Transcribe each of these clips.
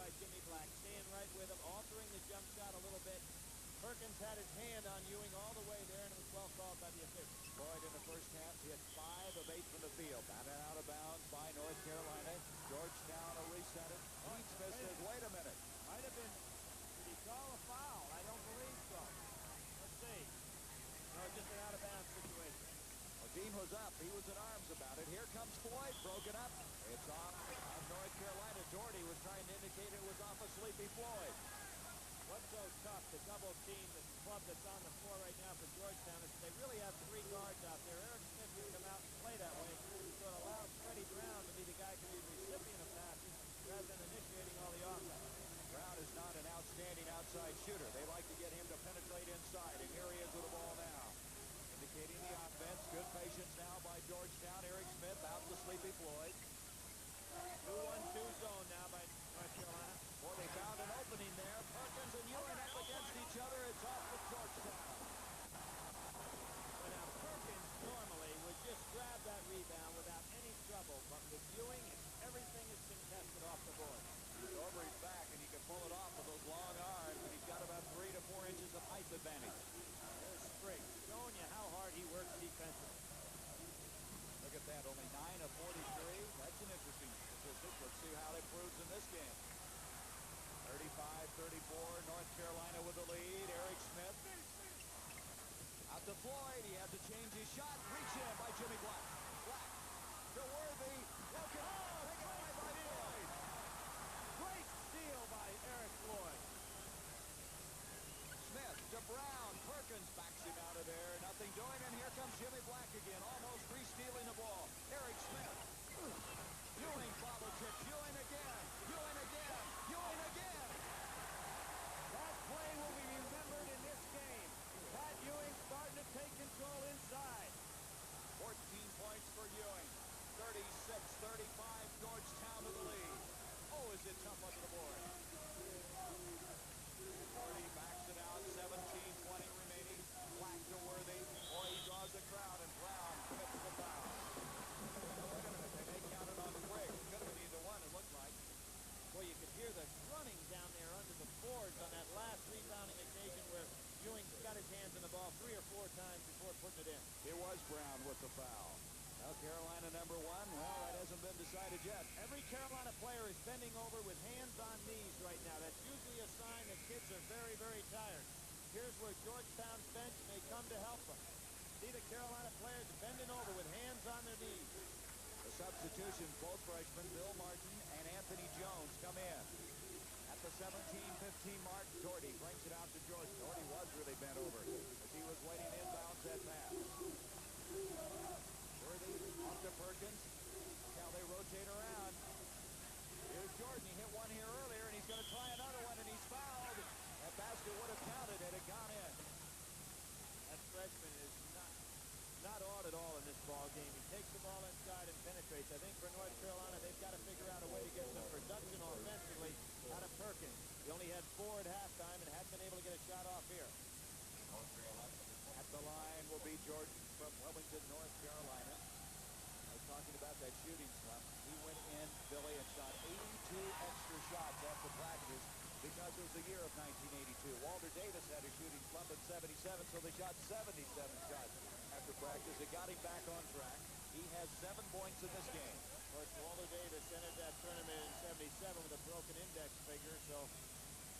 by Jimmy Black, staying right with him, altering the jump shot a little bit. Perkins had his hand on Ewing all the way there, and it was well called by the official. Floyd in the first half hit 5 of 8 from the field. Batted out of bounds by North Carolina. Georgetown will reset it. Smith says, wait a minute. Might have been, did he call a foul? I don't believe so. Let's see. No, just an out-of-bounds situation. Well, Dean was up. He was in arms about it. Here comes Floyd, broken up. It's off of North Carolina. Doherty was trying to indicate it was off of Sleepy Floyd. What's so tough to double team the club that's on the floor right now for Georgetown is they really have 3 guards out there. Eric Smith can come out and play that way, so it allows Freddie Brown to be the guy who can be the recipient of passes rather than initiating all the offense. Brown is not an outstanding outside shooter. They like to get him to penetrate inside, and here he is with the ball now. Indicating the offense. Good patience now by Georgetown. Eric Smith out to Sleepy Floyd. 2-1-2 zone now by North Carolina. Boy, they found an opening there. Perkins and Ewing up against each other. It's off with Georgetown. But now Perkins normally would just grab that rebound without any trouble, but with Ewing, everything is contested off the board. He's over his back, and he can pull it off with those long arms, and he's got about 3 to 4 inches of height advantage. There's Spriggs showing you how hard he works defensively. Look at that, only 9 of 43. That's an interesting statistic. Let's see how it proves in this game. 35-34, North Carolina with the lead. Eric Smith. Out to Floyd. He had to change his shot. Reach in by Jimmy Black. Black to Worthy. Broken. Taken away by Floyd. Great steal by Eric Floyd. Smith to Brown. Perkins backs him out of there. Nothing doing, and here comes Jimmy Black again, almost re-stealing the ball. Eric Smith. Ewing follow chips. Ewing again. Ewing again. Ewing again. That play will be remembered in this game. Pat Ewing starting to take control inside. 14 points for Ewing. 36-35, Georgetown to the lead. Oh, is it tough under the board. 40 backs it out, 17-20 remaining. Black to Worthy. Boy, he draws the crowd, and Brown commits the foul. Wait a minute, they may count it on Greg. Could have been either one, it looked like. Well, you could hear the running down there under the boards on that last rebounding occasion where Ewing got his hands on the ball 3 or 4 times before putting it in. It was Brown with the foul. Now Carolina number 1. Well, that hasn't been decided yet. Every Carolina player is bending over with hands on knees right now. That's usually a sign that kids are very, very tired. Here's where Georgetown's bench may come to help them. See the Carolina players bending over with hands on their knees. The substitutions, both freshmen, Bill Martin and Anthony Jones, come in. At the 17-15 mark, Doherty brings it out to George. Doherty was really bent over as he was waiting inbounds that pass. Worthy off to Perkins. Now they rotate around. Here's Jordan. He hit one here earlier, and he's going to try another one, and he's fouled. That basket would have counted had it gone in. That freshman is not odd at all in this ball game. He takes the ball inside and penetrates. I think for North Carolina, they've got to figure out a way to get some production offensively out of Perkins. He only had 4 at halftime and hadn't been able to get a shot off here. At the line will be Jordan from Wilmington, North Carolina. I was talking about that shooting slump. He went in, Billy, and shot 82 extra shots after practice because it was the year of 1982. Walter Davis had a shooting slump at 77, so they shot 77 shots after practice. It got him back on track. He has 7 points in this game. Of course, Walter Davis entered that tournament in 77 with a broken index finger, so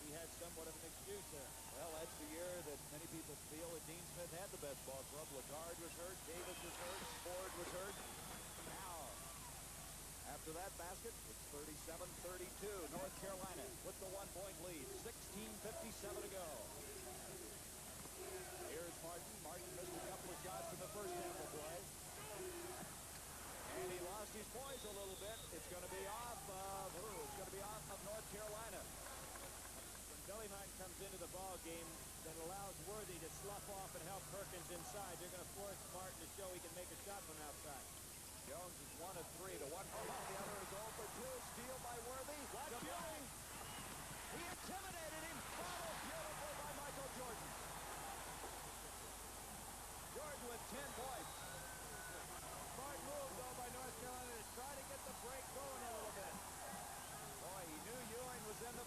he had somewhat of an excuse there. Well, that's the year that many people feel that Dean Smith had the best ball club. Lagard was hurt, Davis was hurt, Ford was hurt. Now, after that basket, it's 37-32. North Carolina with the 1-point lead. 16:57 to go. Here's Martin. Martin missed a couple of shots in the first half of play. And he lost his poise a little bit. It's going to be off of North Carolina. When Billy Martin comes into the ball game, that allows Worthy to slough off and help Perkins inside. They're going to force Martin to show he can make a shot from outside. Jones is 1 of 3 to 1 from out. The other is 0 for 2. Steal by Worthy. Watch Ewing. He intimidated him. Followed beautiful by Michael Jordan. Jordan with 10 points. Smart move, though, by North Carolina to try to get the break going a little bit. Boy, he knew Ewing was in the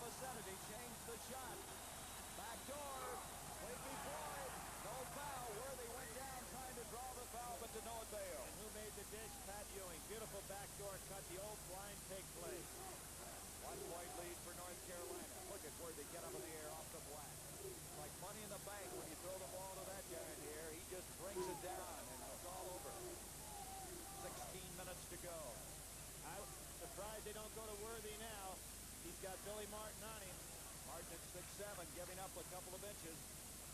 He's got Billy Martin on him. Martin at 6'7", giving up a couple of inches.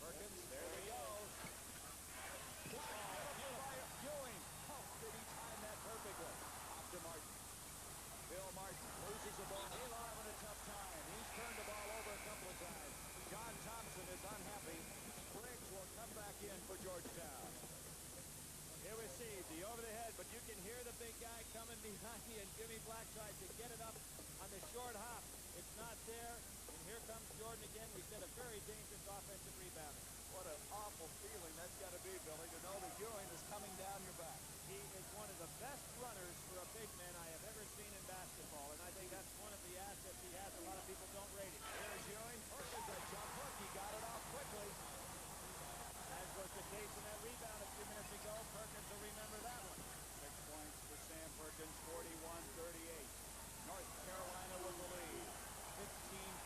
Perkins, there they go. Ewing. Oh, did he time that perfectly? Off to Martin. Bill Martin loses the ball. He's having a tough time. He's turned the ball over a couple of times. John Thompson is unhappy. Briggs will come back in for Georgetown. Here we see the over the head, but you can hear the big guy coming behind you, and Jimmy Black tries to get it up on the short hop. It's not there, and here comes Jordan again. We said a very dangerous offensive rebounding. What an awful feeling that's got to be, Billy, to know that Ewing is coming down your back. He is one of the best runners for a big man I have ever seen in basketball, and I think that's one of the assets he has. A lot of people don't rate him. There's Ewing. Perkins, a jump hook. He got it off quickly. As was the case in that rebound a few minutes ago, Perkins will remember that one. 6 points for Sam Perkins, 41-38. North Carolina with the lead,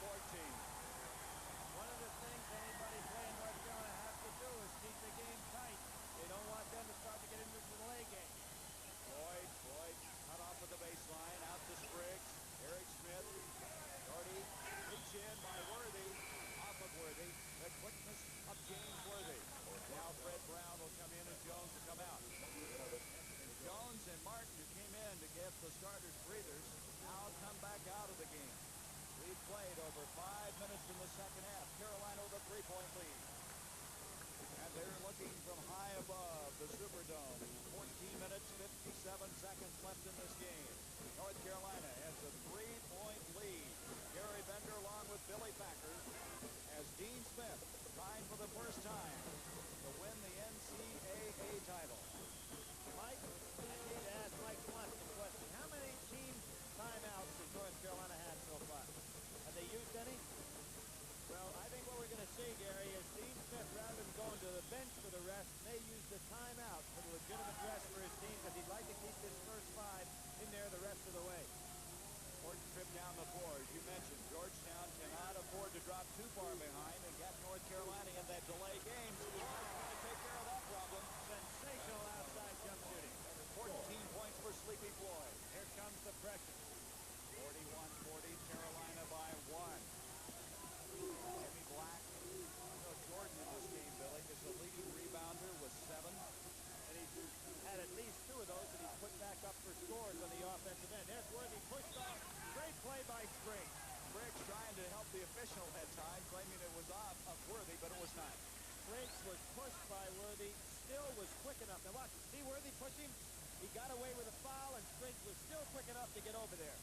15-14. One of the things anybody playing North Carolina has to do is keep the game tight. They don't want them to start to get into the delay game. Floyd cut off at the baseline, out to Spriggs. Eric Smith, Doherty, reach in by Worthy, off of Worthy. The quickness of James Worthy. Now Fred Brown will come in and Jones will come out. Jones and Martin, who came in to get the starters breathers, now come back out of the game. We've played over 5 minutes in the second half. Carolina with a 3-point lead. And they're looking from high above the Superdome. 14 minutes, 57 seconds left in this game. North Carolina has a 3-point lead. Gary Bender along with Billy Packer as Dean Smith trying for the first time to win the NCAA title. Mike, I need to ask Mike Blunt the question. How many team timeouts has North Carolina had so far? Have they used any? Well, I think what we're going to see, Gary, is Dean Smith, rather than going to the bench for the rest, may use the timeout for the legitimate rest for his team, because he'd like to keep this first 5 in there the rest of the way. Important trip down the floor. As you mentioned, Georgetown cannot afford to drop too far behind and get North Carolina in that delay game. So they're going to take care of that problem. Sensational outside jump shooting. 14 points for Sleepy Floyd. Here comes the pressure. 41-40, Carolina by 1. Jimmy Black, Jordan in this game, Billy, is the leading rebounder with 7. And he's had at least 2 of those that he's put back up for scores on the offensive end. There's Worthy pushed off. Great play by Spriggs. Briggs trying to help the official at times, claiming it was off of Worthy, but it was not. Spriggs was pushed by Worthy, still was quick enough. Now watch, see Worthy push him? He got away with a foul, and Spriggs was still quick enough to get over there.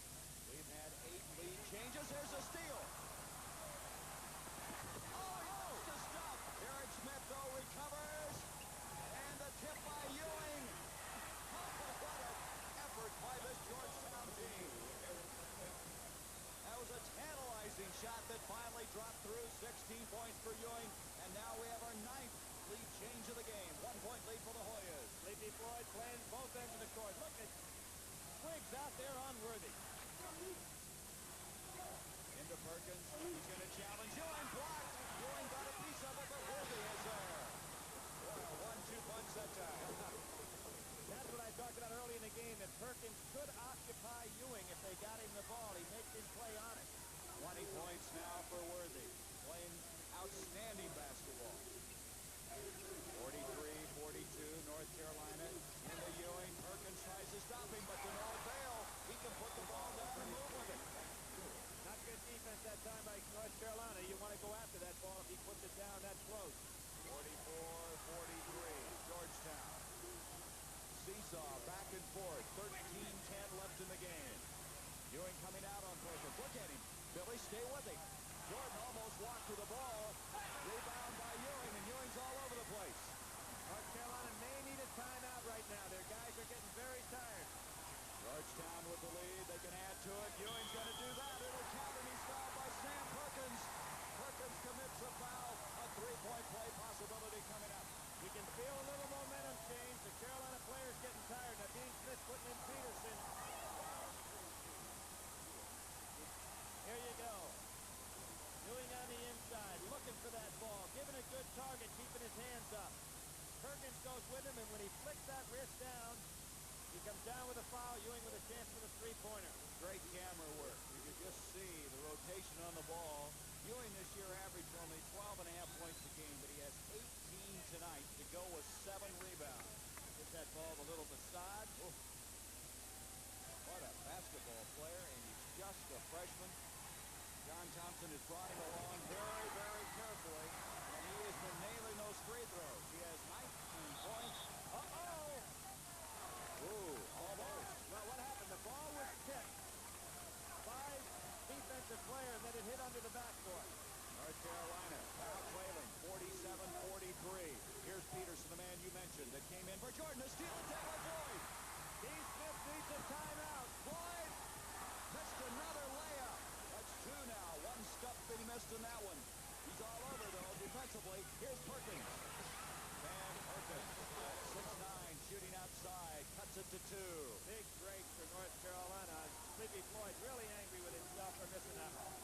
We've had 8 lead changes. There's a steal. To stop. Eric Smith, though, recovers. And the tip by Ewing. Oh, what an effort by this Georgetown team. That was a tantalizing shot that finally dropped through. 16 points for Ewing. And now we have our 9th lead change of the game. 1-point lead for the Hoyas. Sleepy Floyd playing both ends of the court. Look at Spriggs out there on Worthy. Into Perkins. He's going to challenge Ewing. Blocked. Ewing got a piece of it, but Worthy is there. What a 1-2 punch that time. That's what I talked about early in the game, that Perkins could occupy Ewing if they got him the ball. He makes him play on it. 20 points now for Worthy. Playing outstanding basketball. 43-42, North Carolina into Ewing. Perkins tries to stop him, but to no avail. He can put the ball down and move with it. Not good defense that time by North Carolina. You want to go after that ball if he puts it down that close. 44-43, Georgetown. Seesaw back and forth. 13-10 left in the game. Ewing coming out on Perkins. Look at him. Billy, stay with him. Jordan almost walked to the ball. Rebound by Ewing, and Ewing's all over the place. North Carolina may need a timeout right now. Their guys are getting very tired. Georgetown with the lead. They can add to it. Ewing's going to do that. It'll count, and he's fouled by Sam Perkins. Perkins commits a foul. A 3-point play possibility coming up. You can feel a little momentum change. The Carolina players getting tired. Now Dean Smith putting in Peterson. Here you go. Ewing on the inside, looking for that ball, giving a good target, keeping his hands up. Perkins goes with him, and when he flicks that wrist down, he comes down with a foul. Ewing with a chance for the 3-pointer. Great camera work. You could just see the ball, the little massage. Oh, what a basketball player, and he's just a freshman. John Thompson has brought him along very, very carefully, and he has been nailing those free throws. He has 19 points. Uh-oh! Ooh, almost. Well, what happened? The ball was tipped by defensive player, and then it hit under the backboard. North Carolina now trailing 47-43. Here's Peterson, the man you mentioned, that came in for Jordan. A steal attack by Floyd. Steve Smith needs a timeout. Floyd missed another layup. That's two now. One stuff that he missed in that one. He's all over, though, defensively. Here's Perkins. Van Perkins at 6'9", shooting outside. Cuts it to two. Big break for North Carolina. Sleepy Floyd really angry with himself for missing that one.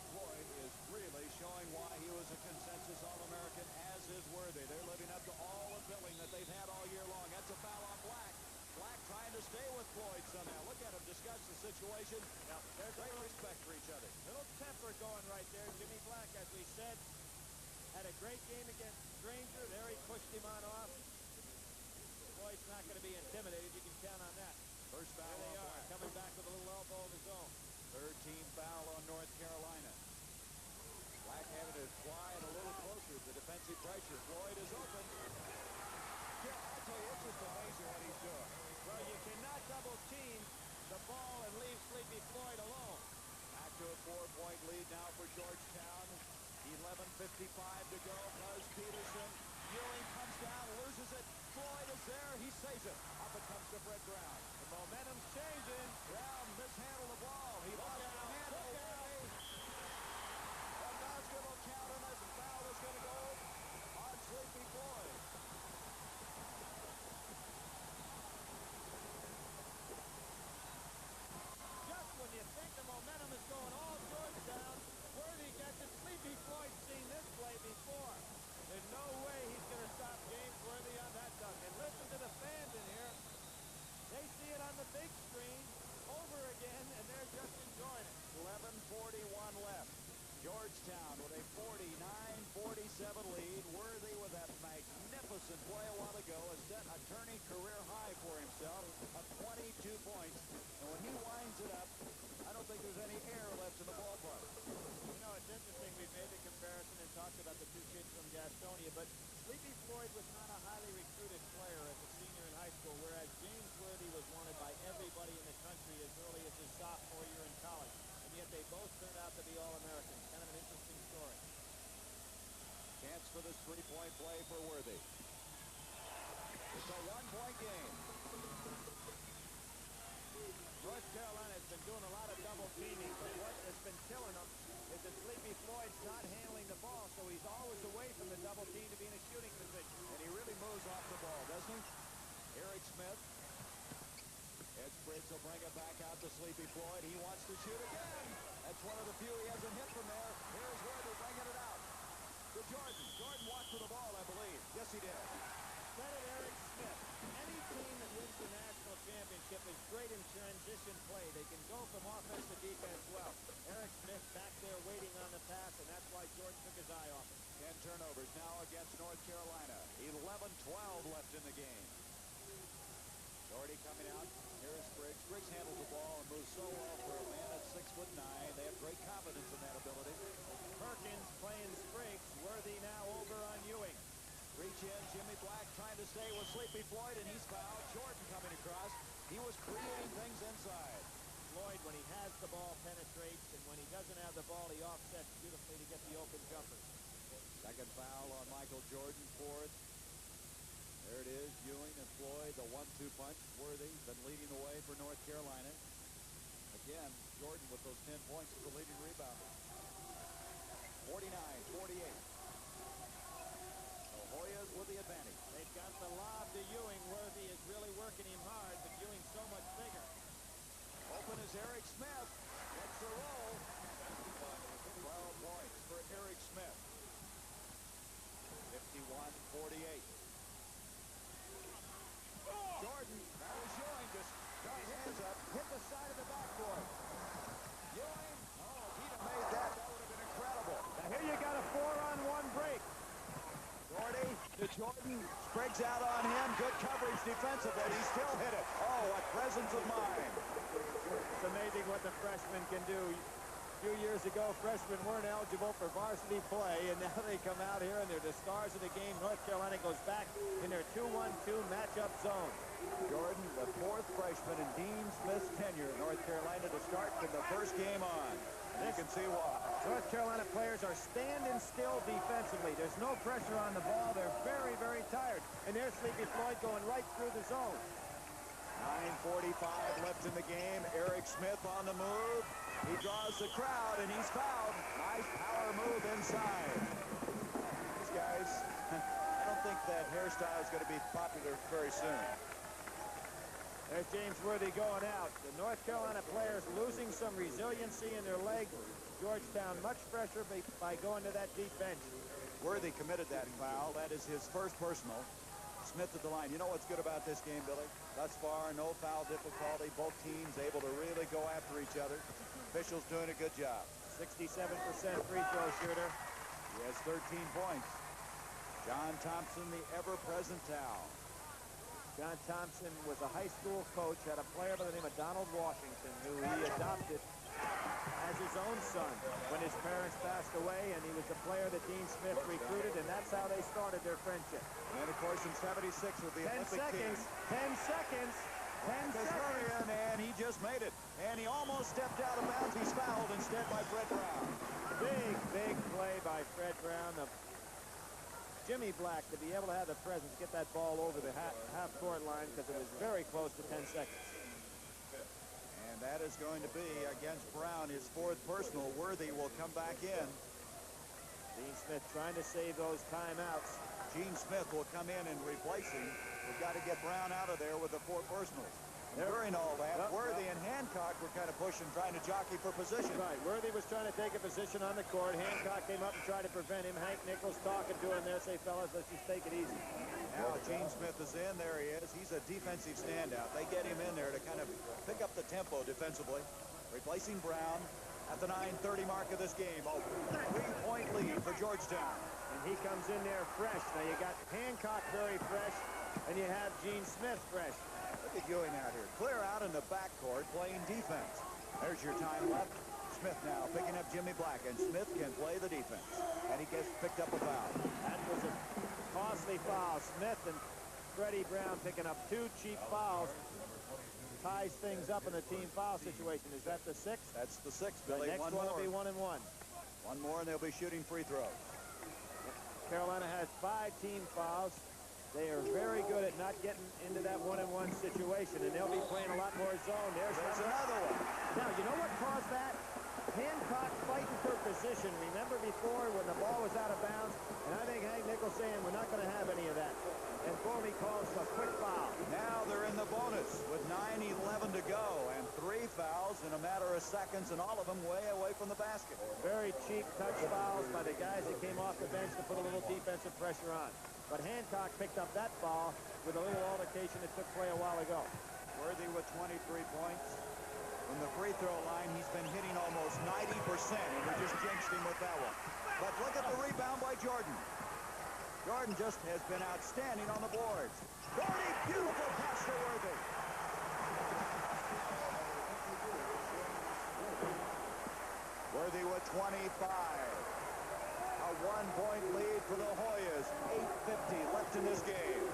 Floyd is really showing why he was a consensus All-American, as is Worthy. They're living up to all the billing that they've had all year long. That's a foul on Black. Black trying to stay with Floyd somehow. Look at him discuss the situation. Now, there's great respect for each other. Little temper going right there. Jimmy Black, as we said, had a great game against Granger. There he pushed him on off. Floyd's not going to be intimidated. You can count on that. First foul there they on are, Black. coming back with a little elbow of his own. Third team foul on North Carolina. Black having to fly in a little closer. The defensive pressure. Floyd is open. Yeah, I tell you, it's just amazing what he's doing. Well, you cannot double team the ball and leave Sleepy Floyd alone. Back to a 4-point lead now for Georgetown. 11:55 to go. Buzz Peterson. Ewing comes down, loses it. Floyd is there. He saves it. Up it comes to Fred Brown. The momentum's changing. Brown mishandled the ball. He lost the handle. The basketball count, and a foul is going to go on Sleepy Floyd. Just when you think the momentum is going all Georgetown, Worthy gets it. Sleepy Floyd's seen this play before. There's no way he's going to stop James Worthy on that dunk. And listen to the fans in here. They see it on the big screen over again, and they're just enjoying it. 11:41 left. Georgetown with a 49-47 lead. Worthy with that magnificent play a while ago has set a turning career high for himself of 22 points. And when he winds it up, I don't think there's any air left in the ballpark. You know, it's interesting. We've made the comparison and talked about the two kids from Gastonia, but Sleepy Floyd was not a highly recruited player as a senior in high school, whereas James Worthy was wanted by everybody in the country as early as his sophomore year in college. And yet they both turned out to be All-Americans. Kind of an interesting story. Chance for this three-point play for Worthy. It's a one-point game. North Carolina has been doing a lot of double teaming, but what has been killing them is that Sleepy Floyd's not handling the ball, so he's always away from the double team to be in a shooting position. And he really moves off the ball, doesn't he? Eric Smith. Ed Briggs will bring it back out to Sleepy Floyd. He wants to shoot again. That's one of the few he hasn't hit from there. Here's Worthy bringing it out to Jordan. Jordan walked for the ball, I believe. Yes, he did. Credit Eric Smith. Any team that wins the national championship is great in transition play. They can go from offense to defense well. Eric Smith back there waiting on the pass, and that's why Jordan took his eye off it. 10 turnovers now against North Carolina. 11-12 left in the game. Doherty coming out. Here's Briggs. Briggs handles the ball and moves so well for a man at 6'9". They have great confidence in that ability. Perkins playing Spriggs. Worthy now over on Ewing. Reach in. Jimmy Black trying to stay with Sleepy Floyd, and he's fouled. Jordan coming across. He was creating things inside. Floyd, when he has the ball, penetrates, and when he doesn't have the ball, he offsets beautifully to get the open jumpers. Second foul on Michael Jordan. Fourth. There it is. Ewing and Floyd, the 1-2 punch. Worthy been leading the way for North Carolina. Again, Jordan with those 10 points is the leading rebounder. 49-48. Hoyas with the advantage. They've got the lob to Ewing. Worthy is really working him hard, but Ewing's so much bigger. Open is Eric Smith. Gets the roll. 12 points for Eric Smith. 51-48. Jordan, that was Ewing, just got his hands up, hit the side of the backboard. Ewing, if he'd have made that, that would have been incredible. Now here you got a 4-on-1 break. Doherty to Jordan. Spriggs out on him. Good coverage defensively. He still hit it. Oh, what presence of mind. It's amazing what the freshmen can do. A few years ago, freshmen weren't eligible for varsity play, and now they come out here and they're the stars of the game. North Carolina goes back in their 2-1-2 matchup zone. Jordan, the fourth freshman in Dean Smith's tenure at North Carolina to start from the first game on. You can see why. North Carolina players are standing still defensively. There's no pressure on the ball. They're very, very tired. And there's Sleepy Floyd going right through the zone. 9:45 left in the game. Eric Smith on the move. He draws the crowd, and he's fouled. Nice power move inside. These guys, I don't think that hairstyle is going to be popular very soon. There's James Worthy going out. The North Carolina players losing some resiliency in their leg. Georgetown much fresher by going to that deep bench. Worthy committed that foul. That is his first personal. Smith at the line. You know what's good about this game, Billy? Thus far, no foul difficulty. Both teams able to really go after each other. Officials doing a good job. 67% free throw shooter. He has 13 points. John Thompson, the ever-present towel. John Thompson was a high school coach, had a player by the name of Donald Washington, who he adopted as his own son when his parents passed away, and he was the player that Dean Smith recruited, and that's how they started their friendship. And, of course, in 76 with the 10 Olympic seconds, team. 10 seconds, 10 seconds. And he just made it. And he almost stepped out of bounds. He's fouled instead by Fred Brown. Big, big play by Fred Brown. Jimmy Black to be able to have the presence, get that ball over the half-court line because it was very close to 10 seconds. And that is going to be against Brown, his fourth personal. Worthy will come back in. Dean Smith trying to save those timeouts. Gene Smith will come in and replace him. We've got to get Brown out of there with the four personals. During all that, Worthy and Hancock were kind of pushing, trying to jockey for position. Right, Worthy was trying to take a position on the court. Hancock came up and tried to prevent him. Hank Nichols talking to him there, say, fellas, let's just take it easy. Now Gene Smith is in. There he is. He's a defensive standout. They get him in there to kind of pick up the tempo defensively. Replacing Brown at the 9:30 mark of this game. A 3-point lead for Georgetown. And he comes in there fresh. Now you got Hancock very fresh, and you have Gene Smith fresh. Look at Ewing out here. Clear out in the backcourt playing defense. There's your time left. Smith now picking up Jimmy Black, and Smith can play the defense. And he gets picked up a foul. That was a costly foul. Smith and Freddie Brown picking up 2 cheap fouls. Ties things up in the team foul situation. Is that the 6th? That's the 6th, Billy. The next one will be 1 and 1. One more, and they'll be shooting free throws. Carolina has 5 team fouls. They are very good at not getting into that 1-and-1 situation, and they'll be playing a lot more zone. There's another one. Now, you know what caused that? Hancock fighting for position. Remember before when the ball was out of bounds? And I think Hank Nichols saying we're not going to have any of that. And Formey calls a quick foul. Now they're in the bonus with 9:11 to go, and 3 fouls in a matter of seconds, and all of them way away from the basket. Very cheap touch fouls by the guys that came off the bench to put a little defensive pressure on. But Hancock picked up that foul with a little altercation that took play a while ago. Worthy with 23 points. From the free throw line, he's been hitting almost 90%, and we just jinxed him with that one. But look at the rebound by Jordan. Jordan just has been outstanding on the boards. Doherty, beautiful pass to Worthy. Worthy with 25. A 1-point lead for the Hoyas. 8:50 left in this game.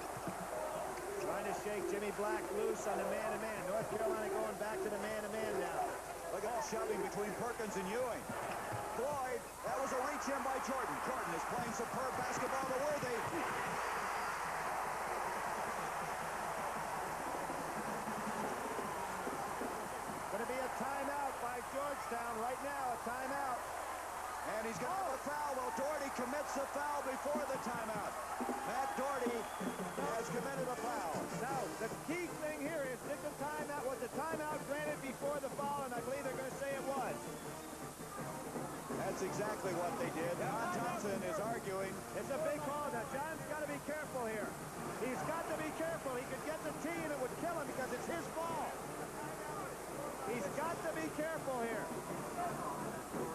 Trying to shake Jimmy Black loose on the man-to-man. North Carolina going back to the man-to-man now. Look at that shoving between Perkins and Ewing. Floyd, that was a reach in by Jordan. Jordan is playing superb basketball to Worthy. Going to be a timeout by Georgetown right now, a timeout. And he's going to have a foul. Well, Doherty commits a foul before the timeout. Matt Doherty has committed a foul. Now, the key thing here is, did the timeout, was the timeout granted before the foul? And I believe they're going to say it was. That's exactly what they did. John Thompson is arguing. It's a big call. Now, John's got to be careful here. He's got to be careful. He could get the tee and it would kill him because it's his ball. He's got to be careful here.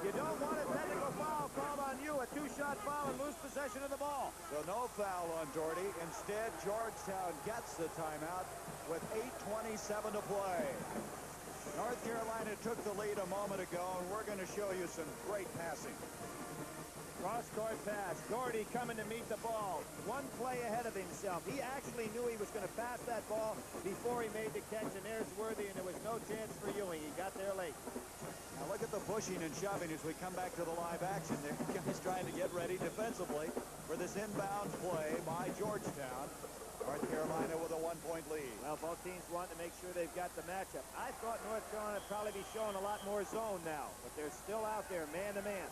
You don't want a technical foul called on you, a 2-shot foul and lose possession. possession of the ball. So no foul on Doherty. Instead, Georgetown gets the timeout with 8:27 to play. North Carolina took the lead a moment ago, and we're going to show you some great passing. Cross-court pass. Doherty coming to meet the ball. One play ahead of himself. He actually knew he was going to pass that ball before he made the catch, and there's Worthy, and there was no chance for Ewing. He got there late. Now look at the pushing and shoving as we come back to the live action. The guys trying to get ready defensively for this inbound play by Georgetown. North Carolina with a 1-point lead. Well, both teams want to make sure they've got the matchup. I thought North Carolina would probably be showing a lot more zone now, but they're still out there man-to-man.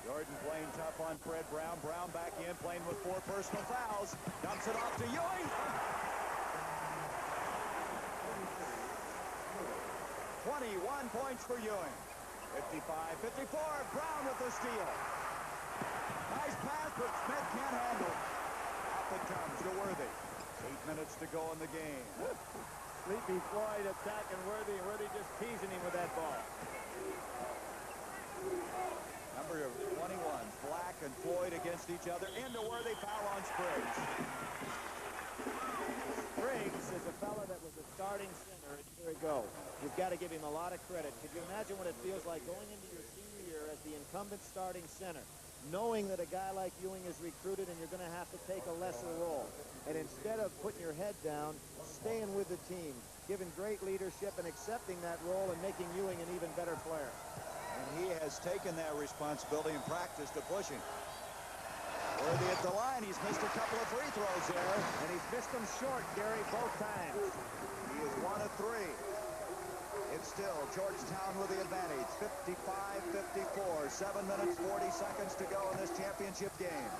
Jordan playing tough on Fred Brown. Brown back in, playing with 4 personal fouls. Dumps it off to Ewing. 21 points for Ewing. 55-54. Brown with the steal. Nice pass, but Smith can't handle it. Up it comes to Worthy. 8 minutes to go in the game. Sleepy Floyd attacking Worthy, and Worthy just teasing him with that ball. Number 21, Black and Floyd against each other. Into Worthy, foul on Spriggs. Spriggs is a fella that was a starting center a year ago. You've got to give him a lot of credit. Could you imagine what it feels like going into your senior year as the incumbent starting center, knowing that a guy like Ewing is recruited and you're going to have to take a lesser role? And instead of putting your head down, staying with the team, giving great leadership and accepting that role and making Ewing an even better player. And he has taken that responsibility in practice to pushing. Worthy at the line. He's missed a couple of free throws there. And he's missed them short, Gary, both times. He is 1 of 3. It's still Georgetown with the advantage. 55-54. 7 minutes, 40 seconds to go in this championship game.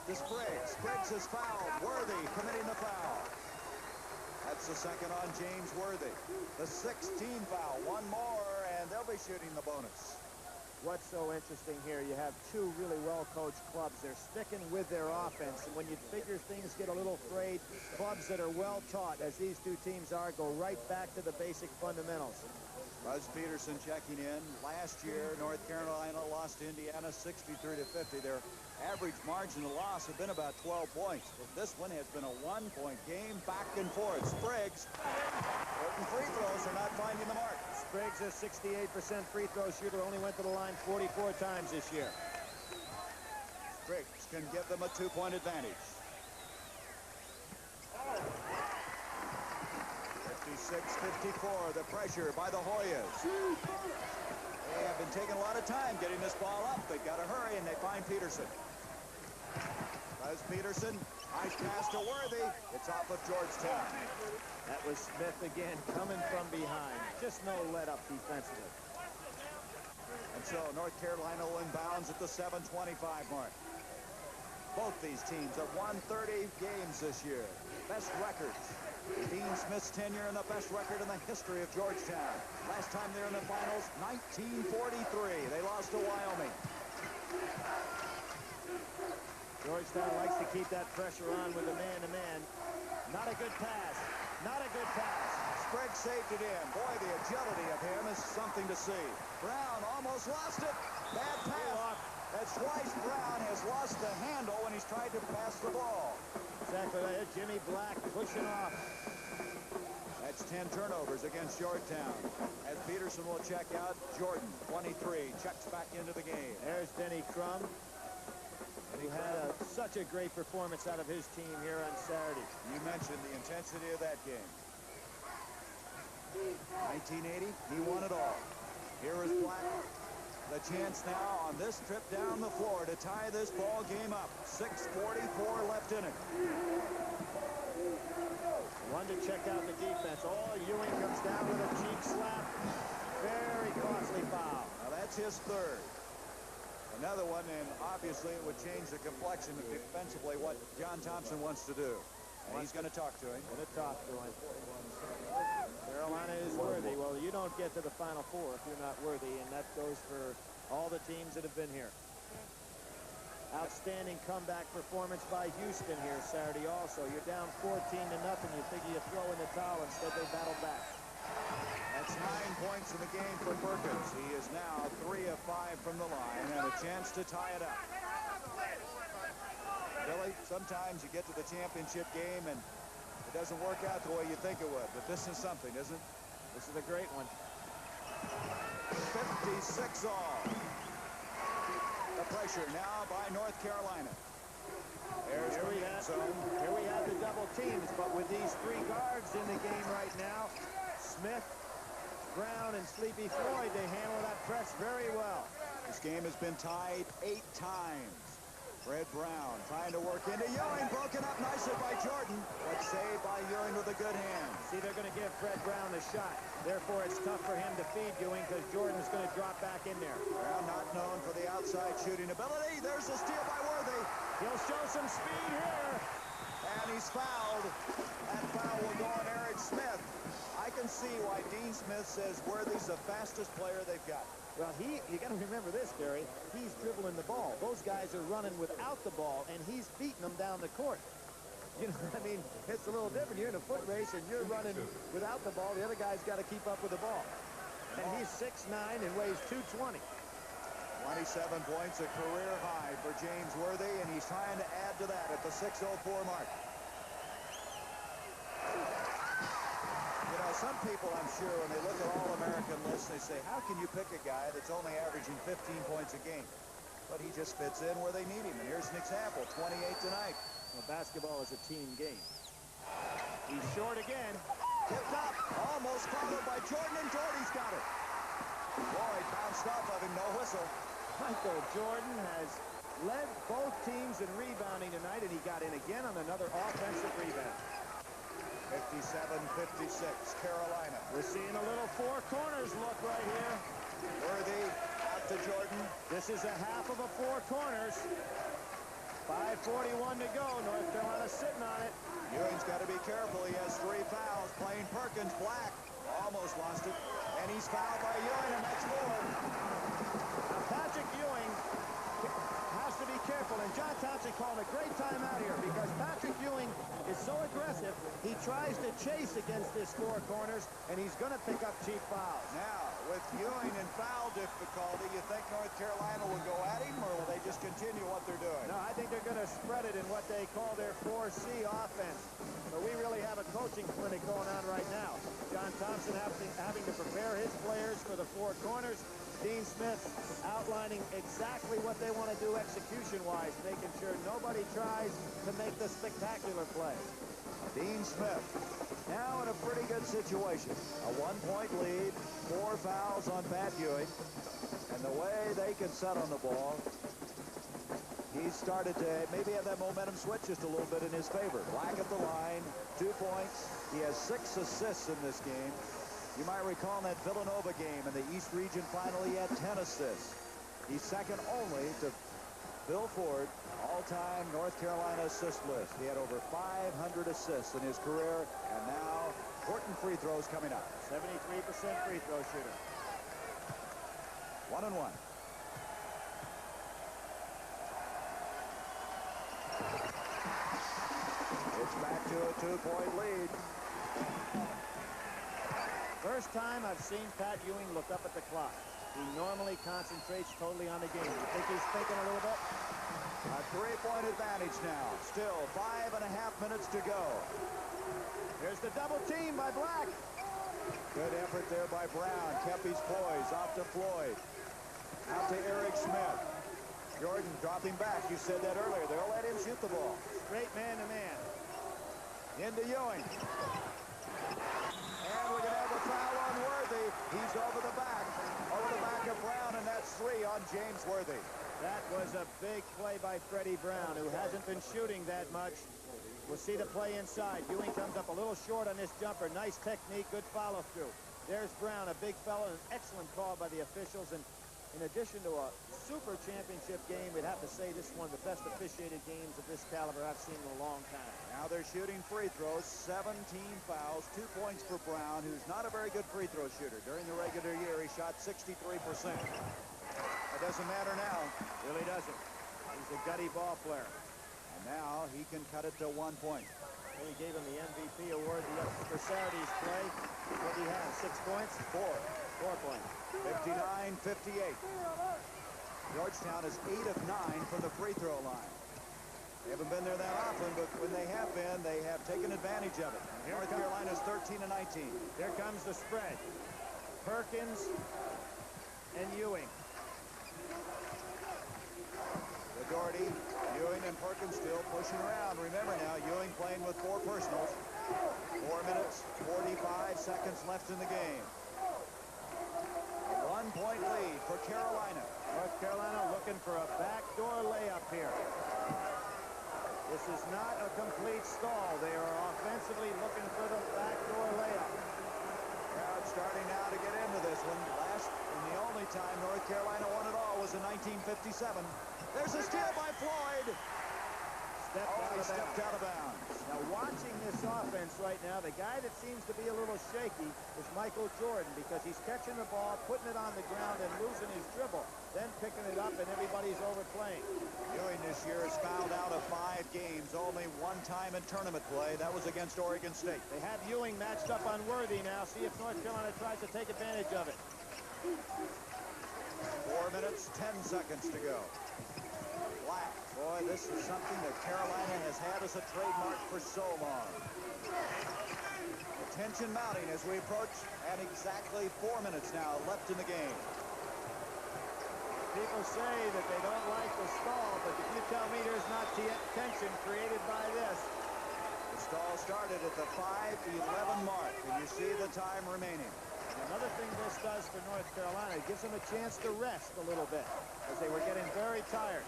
To Spriggs. Spriggs is fouled. Worthy committing the foul. That's the second on James Worthy. The 16th foul. One more, and they'll be shooting the bonus. What's so interesting here, you have two really well-coached clubs. They're sticking with their offense. And when you figure things get a little frayed, clubs that are well-taught, as these two teams are, go right back to the basic fundamentals. Buzz Peterson checking in. Last year, North Carolina lost to Indiana 63-50. Their average margin of loss have been about 12 points. This one has been a 1-point game, back and forth. Spriggs, certain free throws are not finding the mark. Spriggs, a 68% free throw shooter, only went to the line 44 times this year. Spriggs can give them a 2-point advantage. 56-54, the pressure by the Hoyas. They have been taking a lot of time getting this ball up. They've got to hurry, and they find Peterson. Buzz Peterson, nice pass to Worthy. It's off of Georgetown. That was Smith again, coming from behind. Just no let-up defensively. And so North Carolina will inbounds at the 7:25 mark. Both these teams have won 30 games this year. Best records. Dean Smith's tenure and the best record in the history of Georgetown. Last time they were in the finals, 1943. They lost to Wyoming. Georgetown likes to keep that pressure on with a man-to-man. Not a good pass. Not a good pass. Spriggs saved it in. Boy, the agility of him is something to see. Brown almost lost it. Bad pass. That's twice Brown has lost the handle when he's tried to pass the ball. Exactly right. Jimmy Black pushing off. That's 10 turnovers against Georgetown. As Peterson will check out, Jordan, 23, checks back into the game. There's Denny Crum, who had such a great performance out of his team here on Saturday. You mentioned the intensity of that game. 1980, he won it all. Here is Black. The chance now on this trip down the floor to tie this ball game up. 6:44 left in it. One to check out the defense. Oh, Ewing comes down with a cheap slap. Very costly foul. Now that's his third. Another one, and obviously it would change the complexion of defensively what John Thompson wants to do. And he's going to talk to him. Going to talk to him. Carolina is worthy. Well, you don't get to the Final Four if you're not worthy, and that goes for all the teams that have been here. Outstanding comeback performance by Houston here Saturday also. You're down 14-0. You figure you throw in the towel. Instead, they battle back. That's 9 points in the game for Perkins. He is now 3 of 5 from the line and a chance to tie it up. Billy, sometimes you get to the championship game and it doesn't work out the way you think it would. But this is something, isn't it? This is a great one. 56 all. The pressure now by North Carolina. There's Here we have the double teams, but with these three guards in the game right now, Smith, Brown, and Sleepy Floyd, they handle that press very well. This game has been tied 8 times. Fred Brown trying to work into Ewing, broken up nicely by Jordan, but saved by Ewing with a good hand. See, they're going to give Fred Brown the shot. Therefore, it's tough for him to feed Ewing because Jordan's going to drop back in there. Brown not known for the outside shooting ability. There's a steal by Worthy. He'll show some speed here. And he's fouled. That foul will go on Eric Smith. I can see why Dean Smith says Worthy's the fastest player they've got. Well, you got to remember this, Gary. He's dribbling the ball. Those guys are running without the ball, and he's beating them down the court. You know, I mean, it's a little different. You're in a foot race, and you're running without the ball. The other guy's got to keep up with the ball. And he's 6'9" and weighs 220. 27 points, a career high for James Worthy, and he's trying to add to that at the 6:04 mark. You know, some people, I'm sure, when they look at All-American lists, they say, how can you pick a guy that's only averaging 15 points a game? But he just fits in where they need him. And here's an example, 28 tonight. Well, basketball is a team game. He's short again. Tipped up, almost followed by Jordan, and Jordy's got it. Boyd bounced off of him, no whistle. Michael Jordan has led both teams in rebounding tonight, and he got in again on another offensive rebound. 57-56, Carolina. We're seeing a little four corners look right here. Worthy out to Jordan. This is a half of a four corners. 5:41 to go. North Carolina sitting on it. Ewing's got to be careful. He has 3 fouls. Playing Perkins, Black almost lost it. And he's fouled by Ewing, and that's 4. Now, Patrick Ewing has to be careful, and John Thompson called a great timeout here because Patrick Ewing is so aggressive. He tries to chase against this 4 corners, and he's going to pick up cheap fouls. Now, with Ewing in foul difficulty, you think North Carolina will go at him, or will they just continue what they're doing? No, I think they're going to spread it in what they call their 4C offense. But we really have a coaching clinic going on right now. John Thompson having to prepare his players for the 4 corners. Dean Smith outlining exactly what they want to do execution-wise, making sure nobody tries to make the spectacular play. Dean Smith now in a pretty good situation. A 1-point lead, 4 fouls on Pat Ewing. And the way they can set on the ball, he started to maybe have that momentum switch just a little bit in his favor. Black at the line, 2 points. He has 6 assists in this game. You might recall in that Villanova game in the East Region final, he had 10 assists. He's second only to Bill Ford, all-time North Carolina assist list. He had over 500 assists in his career, and now important free throws coming up. 73% free throw shooter. 1-1. It's back to a 2-point lead. First time I've seen Pat Ewing look up at the clock. He normally concentrates totally on the game. You think he's thinking a little bit? A 3-point advantage now. Still 5.5 minutes to go. Here's the double team by Black. Good effort there by Brown. Kept his poise. Off to Floyd. Out to Eric Smith. Jordan dropping back. You said that earlier. They'll let him shoot the ball. Straight man-to-man. Into Ewing. And we're going to have a foul on Worthy. He's over the back of Brown, and that's 3 on James Worthy. That was a big play by Freddie Brown, who hasn't been shooting that much. We'll see the play inside. Ewing comes up a little short on this jumper. Nice technique, good follow-through. There's Brown, a big fellow, an excellent call by the officials. And in addition to a super championship game, we'd have to say this is one of the best officiated games of this caliber I've seen in a long time. Now they're shooting free throws, 17 fouls, 2 points for Brown, who's not a very good free throw shooter. During the regular year, he shot 63%. It doesning matter now. Really doesn't. He's a gutty ball player. And now he can cut it to 1 point. We gave him the MVP award for Saturday's play. What do you have, 6 points? 4 points. 59-58. Georgetown is 8 of 9 from the free throw line. They haven't been there that often, but when they have been, they have taken advantage of it. North Carolina's 13-19. Here comes the spread. Perkins and Ewing. Doherty, Ewing, and Perkins still pushing around. Remember now, Ewing playing with 4 personals. 4 minutes, 45 seconds left in the game. A 1-point lead for Carolina. North Carolina looking for a backdoor layup here. This is not a complete stall. They are offensively looking for the backdoor layup. Crowd starting now to get into this one. Last and the only time North Carolina won it all was in 1957. There's a steal by Floyd. Stepped out of bounds. Now watching this offense right now, the guy that seems to be a little shaky is Michael Jordan, because he's catching the ball, putting it on the ground, and losing his dribble, then picking it up, and everybody's overplaying. Ewing this year is fouled out of 5 games, only 1 time in tournament play. That was against Oregon State. They have Ewing matched up on Worthy now. See if North Carolina tries to take advantage of it. 4 minutes, 10 seconds to go. Black. Boy, this is something that Carolina has had as a trademark for so long. The tension mounting as we approach, and exactly 4 minutes now left in the game. People say that they don't like the stall, but if you tell me there's not tension created by this. The stall started at the 5:11 mark, and you see the time remaining. Another thing this does for North Carolina, it gives them a chance to rest a little bit, as they were getting very tired.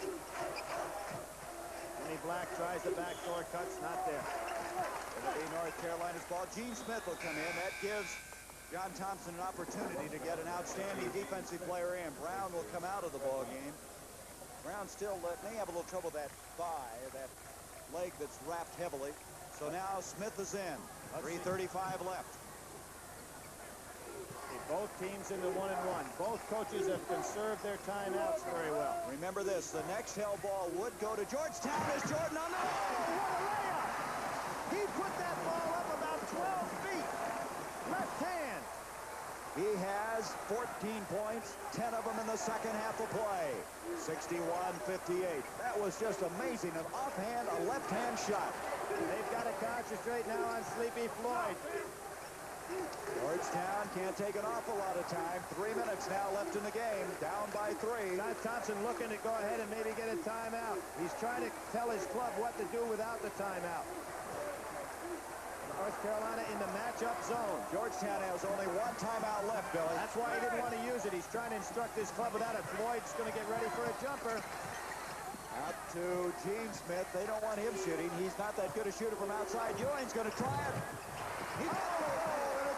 Jimmy Black tries the backdoor cuts, not there. It'll be North Carolina's ball. Gene Smith will come in. That gives John Thompson an opportunity to get an outstanding defensive player in. Brown will come out of the ball game. Brown still may have a little trouble with that thigh, that leg that's wrapped heavily. So now Smith is in. 3:35 left. Both teams into 1-1. Both coaches have conserved their timeouts very well. Remember this, the next held ball would go to Georgetown. Is Jordan on the... Oh, what a layup! He put that ball up about 12 feet. Left hand. He has 14 points, 10 of them in the second half of play. 61-58. That was just amazing. An offhand, a left-hand shot. They've got to concentrate now on Sleepy Floyd. Georgetown can't take an awful lot of time. 3 minutes now left in the game. Down by 3. John Thompson looking to go ahead and maybe get a timeout. He's trying to tell his club what to do without the timeout. North Carolina in the matchup zone. Georgetown has only 1 timeout left, Billy. That's why he didn't want to use it. He's trying to instruct his club without it. Floyd's going to get ready for a jumper. Out to Gene Smith. They don't want him shooting. He's not that good a shooter from outside. Ewing's going to try it.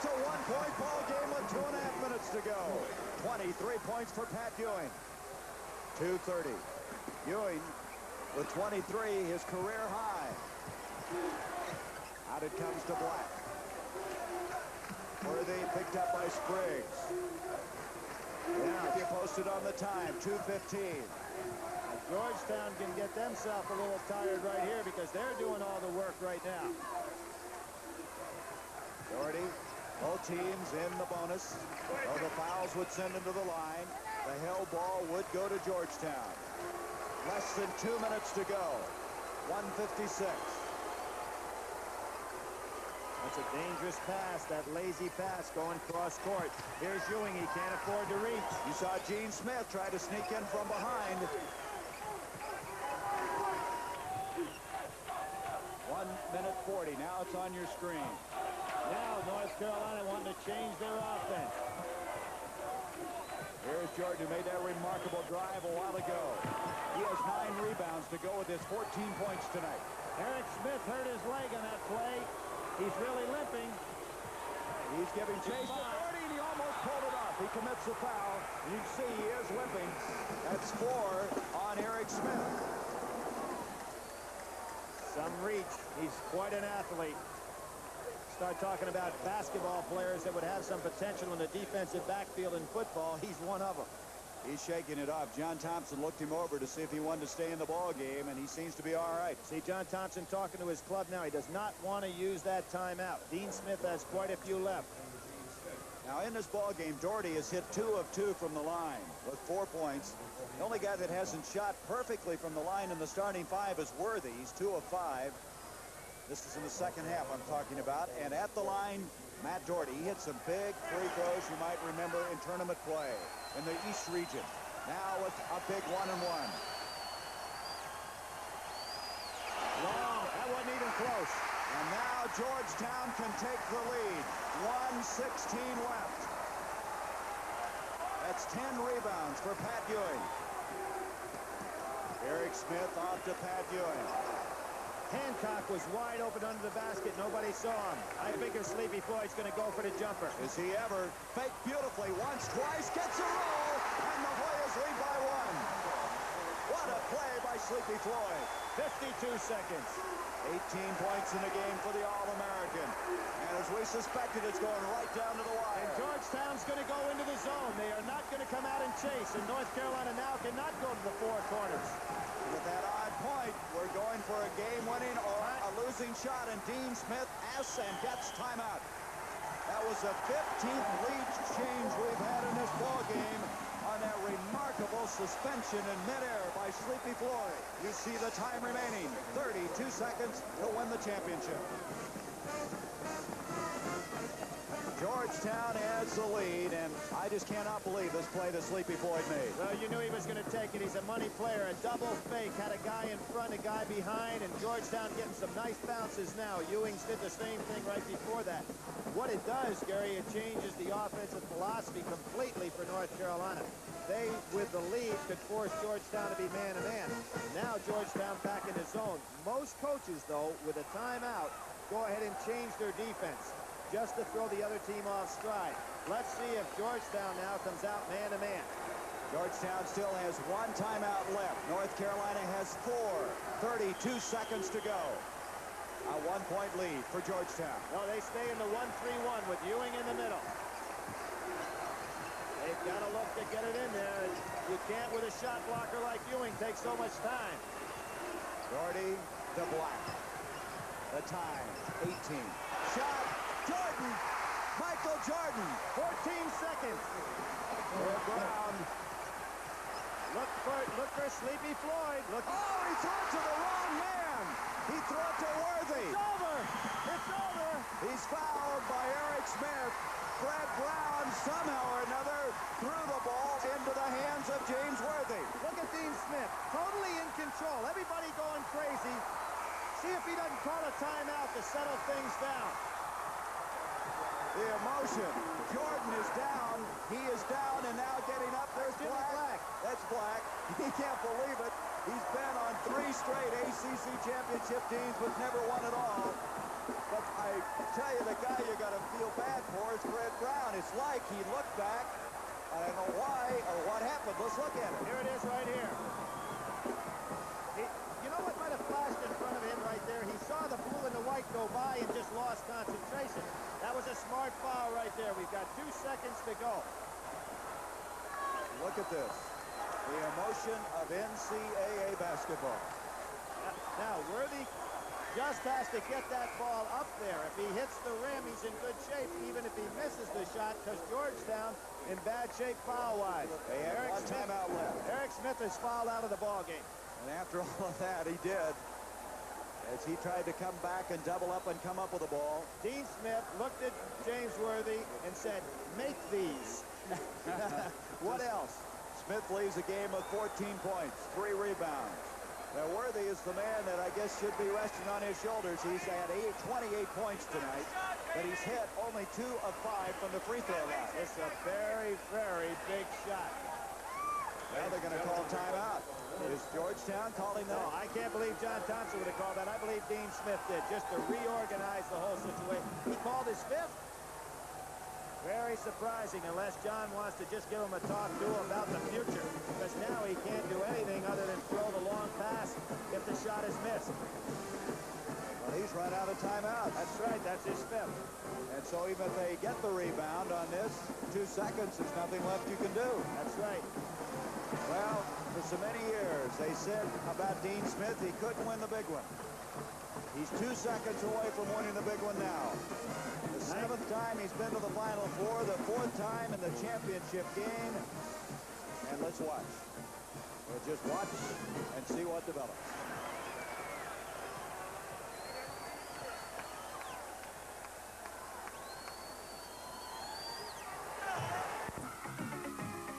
It's a 1-point ball game with 2.5 minutes to go. 23 points for Pat Ewing. 2:30. Ewing with 23, his career high. Out it comes to Black. Worthy picked up by Spriggs. Now you posted on the time, 2:15. Georgetown can get themselves a little tired right here because they're doing all the work right now. Doherty, both teams in the bonus. Oh, the fouls would send him to the line. The held ball would go to Georgetown. Less than 2 minutes to go. 1:56. That's a dangerous pass, that lazy pass going cross court. Here's Ewing. He can't afford to reach. You saw Gene Smith try to sneak in from behind. 1:40. Now it's on your screen. Now North Carolina wanting to change their offense. Here's Jordan, who made that remarkable drive a while ago. He has 9 rebounds to go with his 14 points tonight. Eric Smith hurt his leg on that play. He's really limping. He's giving chase to Doherty, and he almost pulled it off. He commits the foul. You can see he is limping. That's 4 on Eric Smith. Some reach. He's quite an athlete. Start talking about basketball players that would have some potential in the defensive backfield in football. He's one of them. He's shaking it off. John Thompson looked him over to see if he wanted to stay in the ball game, and he seems to be all right. See John Thompson talking to his club now. He does not want to use that timeout. Dean Smith has quite a few left. Now in this ball game, Doherty has hit 2 of 2 from the line with 4 points. The only guy that hasn't shot perfectly from the line in the starting 5 is Worthy. He's 2 of 5. This is in the second half I'm talking about. And at the line, Matt Doherty. He hit some big free throws you might remember in tournament play in the East region. Now with a big 1-and-1. Long. That wasn't even close. And now Georgetown can take the lead. 1:16 left. That's 10 rebounds for Pat Ewing. Eric Smith off to Pat Ewing. Hancock was wide open under the basket. Nobody saw him. I figure Sleepy Floyd's going to go for the jumper. Is he ever? Fake beautifully once, twice, gets a roll, and the Hoyas lead by 1. What a play by Sleepy Floyd. 52 seconds. 18 points in the game for the All-American. And as we suspected, it's going right down to the wire. And Georgetown's going to go into the zone. They are not going to come out and chase. And North Carolina now cannot go to the 4 corners. With that odd point, we're going for a game-winning or a losing shot. And Dean Smith asks and gets timeout. That was the 15th lead change we've had in this ball game on that remarkable suspension in midair by Sleepy Floyd. You see the time remaining, 32 seconds to win the championship. Georgetown has the lead, and I just cannot believe this play that Sleepy Floyd made. Well, you knew he was going to take it. He's a money player. A double fake, had a guy in front, a guy behind, and Georgetown getting some nice bounces now. Ewing's did the same thing right before that. What it does, Gary, it changes the offensive philosophy completely for North Carolina. They, with the lead, could force Georgetown to be man-to-man. Now Georgetown back in the zone. Most coaches, though, with a timeout, go ahead and change their defense just to throw the other team off stride. Let's see if Georgetown now comes out man-to-man. Georgetown still has 1 timeout left. North Carolina has 4. 32 seconds to go. A 1-point lead for Georgetown. No, they stay in the 1-3-1 with Ewing in the middle. They've got to look to get it in there. You can't with a shot blocker like Ewing take so much time. Doherty to Black. The time, 18. Shot, Jordan, Michael Jordan. 14 seconds. Brown. Look for Sleepy Floyd. Look. Oh, he threw it to the wrong man. He threw it to Worthy. It's over. It's over. He's fouled by Eric Smith. Fred Brown somehow or another threw the ball into the hands of James Worthy. Look at Dean Smith, totally in control. Everybody going crazy. See if he doesn't call a timeout to settle things down. The emotion. Jordan is down. He is down and now getting up. There's Black. That's Black. He can't believe it. He's been on 3 straight ACC championship teams but never won at all. But I tell you, the guy you got to feel bad for is Fred Brown. It's like he looked back. I don't know why or what happened. Let's look at it. Here it is right here. You know what might have flashed in front of him right there? He saw the blue and the white go by and just lost concentration. That was a smart foul right there. We've got 2 seconds to go. Look at this. The emotion of NCAA basketball. Now, Worthy just has to get that ball up there. If he hits the rim, he's in good shape, even if he misses the shot, because Georgetown in bad shape foul-wise. They have 1 timeout left. Eric Smith is fouled out of the ball game. And after all of that, he did. As he tried to come back and double up and come up with the ball. Dean Smith looked at James Worthy and said, make these. What else? Smith leaves the game with 14 points, 3 rebounds. Now, Worthy is the man that I guess should be resting on his shoulders. He's had 28 points tonight, but he's hit only 2 of 5 from the free throw line. It's a very, very big shot. Now they're going to call timeout. Is Georgetown calling that? No, I can't believe John Thompson would have called that. I believe Dean Smith did, just to reorganize the whole situation. He called his 5th. Very surprising, unless John wants to just give him a talk to about the future, because now he can't do anything other than throw the long pass if the shot is missed. Well, he's run out of timeouts. That's right. That's his 5th. And so even if they get the rebound on this, 2 seconds, there's nothing left you can do. That's right. Well, for so many years, they said about Dean Smith, he couldn't win the big one. He's 2 seconds away from winning the big one now. The 7th time he's been to the Final Four, the 4th time in the championship game. And let's watch. We'll just watch and see what develops.